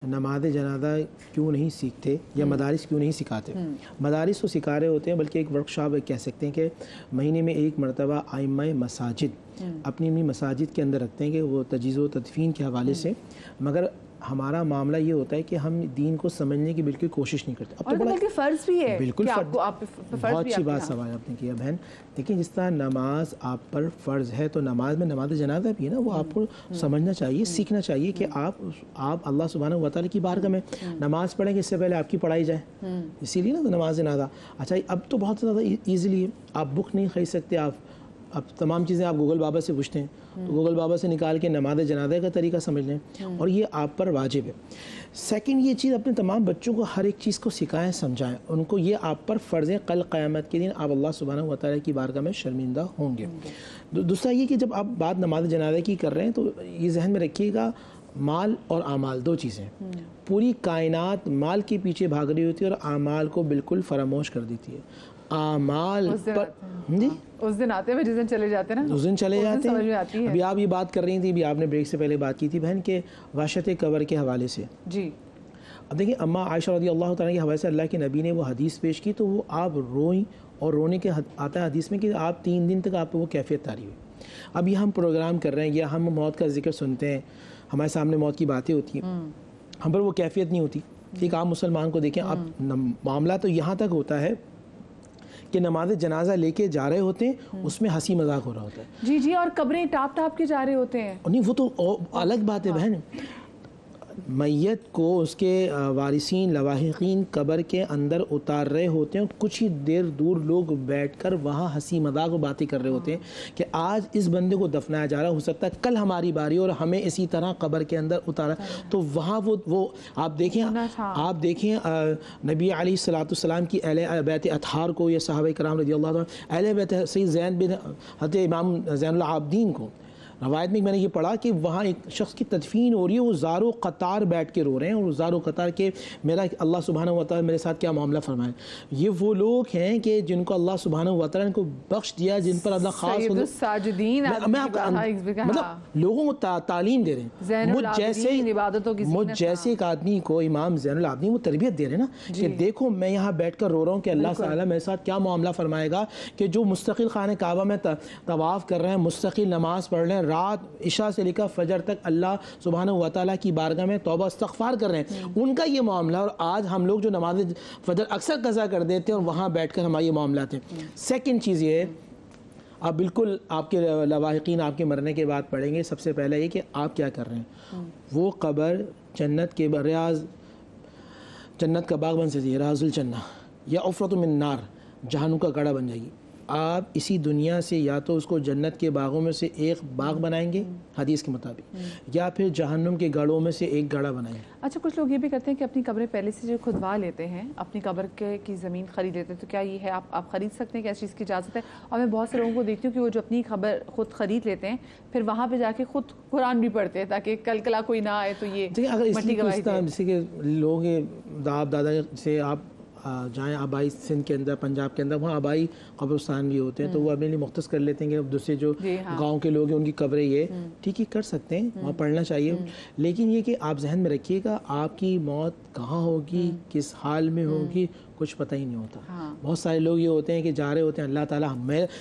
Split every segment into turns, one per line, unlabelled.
نماز جنازہ کیوں نہیں سیکھتے یا مدارس کیوں نہیں سکھاتے؟ مدارس تو سکھا رہے ہوتے ہیں، بلکہ ایک ورکشاپ کہہ سکتے ہیں کہ مہینے میں ایک مرتبہ ائمہ مساجد اپنی مساجد کے اندر رکھتے ہیں کہ وہ تجہیز و تدفین کے حوالے سے، مگر ہمارا معاملہ یہ ہوتا ہے کہ ہم دین کو سمجھنے کی بالکل کوشش نہیں کرتے۔
اب تو بلکہ فرض بھی ہے،
بالکل بہت اچھی بات
فرض
سوال آپ نے کیا بہن۔ دیکھیں جس طرح نماز آپ پر فرض ہے تو نماز میں نماز جنازہ بھی ہے نا، وہ آپ کو سمجھنا چاہیے، سیکھنا چاہیے کہ آپ اللہ سبحانہ و تعالیٰ کی بارگاہ میں نماز پڑھیں کہ اس سے پہلے آپ کی پڑھائی جائے، اسی لیے نا نماز جنازہ۔ اچھا اب تو بہت زیادہ ایزیلی ہے، آپ بک نہیں خرید سکتے، آپ اب تمام چیزیں آپ گوگل بابا سے پوچھتے ہیں تو گوگل بابا سے نکال کے نماز جنازہ کا طریقہ سمجھ لیں، اور یہ آپ پر واجب ہے۔ سیکنڈ یہ چیز اپنے تمام بچوں کو ہر ایک چیز کو سکھائیں، سمجھائیں، ان کو یہ آپ پر فرض ہے، کل قیامت کے دن آپ اللہ سبحانہ و تعالیٰ کی بارگاہ میں شرمندہ ہوں گے۔ دوسرا یہ کہ جب آپ بات نماز جنازہ کی کر رہے ہیں تو یہ ذہن میں رکھیے گا، مال اور اعمال دو چیزیں، پوری کائنات مال کے پیچھے بھاگ رہی ہوتی ہے اور اعمال کو بالکل فراموش کر دیتی ہے۔ اعمال پر
اس دن آتے ہیں جس دن چلے جاتے ہیں نا،
اس دن چلے جاتے ہیں۔
ہیں۔
ابھی آپ یہ بات کر رہی تھی، ابھی آپ نے بریک سے پہلے بات کی تھی بہن کہ وحشت قبر کے حوالے سے۔
جی
اب دیکھیں اماں عائشہ رضی اللہ تعالیٰ کے حوالے سے اللہ کے نبی نے وہ حدیث پیش کی تو وہ آپ روئیں، اور رونے کے آتا ہے حدیث میں کہ آپ 3 دن تک آپ کو وہ کیفیت تاری ہوئی۔ اب یہ ہم پروگرام کر رہے ہیں یا ہم موت کا ذکر سنتے ہیں، ہمارے سامنے موت کی باتیں ہوتی ہیں، ہم پر وہ کیفیت نہیں ہوتی۔ ایک عام مسلمان کو دیکھیں، اب معاملہ تو یہاں تک ہوتا ہے کہ نماز جنازہ لے کے جا رہے ہوتے ہیں، اس میں ہنسی مذاق ہو رہا ہوتا ہے،
جی جی، اور قبریں ٹاپ ٹاپ کے جا رہے ہوتے ہیں۔
نہیں وہ تو الگ بات ہے بہن، میت کو اس کے وارثین لواحقین قبر کے اندر اتار رہے ہوتے ہیں، کچھ ہی دیر دور لوگ بیٹھ کر وہاں ہنسی مذاق و باتیں کر رہے ہوتے ہیں کہ آج اس بندے کو دفنایا جا رہا، ہو سکتا ہے کل ہماری باری اور ہمیں اسی طرح قبر کے اندر اتارا۔ تو وہاں وہ آپ دیکھیں نبی علیہ الصلوۃ والسلام کی اہل بیت اطہار کو یا صحابہ کرام رضی اللہ عنہ، اہل بیت سید زین بن حضرت امام زین العابدین کو، روایت میں نے یہ پڑھا کہ وہاں ایک شخص کی تدفین ہو رہی ہے، وہ زارو قطار بیٹھ کے رو رہے ہیں، اور زارو قطار کے میرا اللہ سبحانہ و تعالیٰ میرے ساتھ کیا معاملہ فرمائے۔ یہ وہ لوگ ہیں کہ جن کو اللہ سبحانہ و تعالیٰ نے کو بخش دیا، جن پر اللہ خاص مطلب لوگوں کو تعلیم دے رہے ہیں۔ مجھ جیسے ایک آدمی کو امام زین العابدین وہ تربیت دے رہے ہیں نا کہ دیکھو میں یہاں بیٹھ کر رو رہا ہوں کہ اللہ تعالیٰ میرے ساتھ کیا معاملہ فرمائے گا، کہ جو مستقل خانہ کعبہ میں طواف کر رہے ہیں، مستقل نماز پڑھ رہے ہیں، رات عشاء سے لے کر فجر تک اللہ سبحانہ و تعالیٰ کی بارگاہ میں توبہ استغفار کر رہے ہیں، ان کا یہ معاملہ، اور آج ہم لوگ جو نماز فجر اکثر قضا کر دیتے ہیں اور وہاں بیٹھ کر ہمارے یہ معاملات ہیں۔ سیکنڈ چیز یہ ہے، آپ بالکل آپ کے لواحقین آپ کے مرنے کے بعد پڑھیں گے، سب سے پہلے یہ کہ آپ کیا کر رہے ہیں، وہ قبر جنت کے ریاض، جنت کا باغ بن سکتی ہے، ریاض الجنہ، یا عفرۃ من نار، جہنم کا گڑھا بن جائے گی۔ آپ اسی دنیا سے یا تو اس کو جنت کے باغوں میں سے ایک باغ بنائیں گے حدیث کے مطابق، یا پھر جہنم کے گڑھوں میں سے ایک گڑھا بنائیں گے۔
اچھا کچھ لوگ یہ بھی کرتے ہیں کہ اپنی قبریں پہلے سے جو کھدوا لیتے ہیں، اپنی قبر کی زمین خرید لیتے ہیں، تو کیا یہ ہے آپ خرید سکتے ہیں، کیا اس چیز کی اجازت ہے؟ اور میں بہت سے لوگوں کو دیکھتی ہوں کہ وہ جو اپنی قبر خود خرید لیتے ہیں، پھر وہاں پہ جا کے خود قرآن بھی پڑھتے ہیں تاکہ کل کلا کوئی نہ آئے تو یہ مٹی گواہی دے۔
جیسے کہ لوگ دادا سے آپ جائیں آبائی سندھ کے اندر، پنجاب کے اندر، وہاں آبائی قبرستان بھی ہوتے ہیں، تو وہ اپنے لیے مختص کر لیتے ہیں کہ دوسرے جو گاؤں کے لوگ ہیں ان کی قبریں یہ ٹھیک ہی کر سکتے ہیں، وہاں پڑھنا چاہیے۔ لیکن یہ کہ آپ ذہن میں رکھیے گا آپ کی موت کہاں ہوگی، کس حال میں ہوگی، کچھ پتہ ہی نہیں ہوتا۔ بہت سارے لوگ یہ ہوتے ہیں کہ جا رہے ہوتے ہیں، اللہ تعالیٰ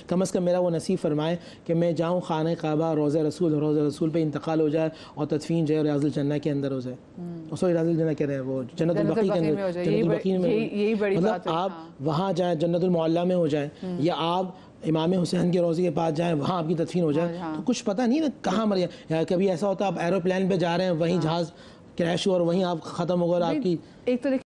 کم از کم میرا وہ نصیب فرمائے کہ میں جاؤں خانہ کعبہ، روضہ رسول پہ انتقال ہو جائے اور تدفین جو ہے ریاض الجنہ کے اندر ہو جائے، سوری ریاض الجنہ کہہ رہے ہیں وہ جنت البقیع کے اندر، جنت البقیع میں، مطلب آپ وہاں جائیں جنت المعلیٰ میں ہو جائیں، یا آپ امام حسین کے روضے کے پاس جائیں، وہاں آپ کی تدفین ہو جائے، تو کچھ پتہ نہیں نا کہاں مر جائے۔ کبھی ایسا ہوتا ہے آپ ایروپلین پہ جا رہے ہیں، وہیں جہاز کریش ہوا اور وہیں آپ ختم ہو گئے، اور آپ کی ایک تو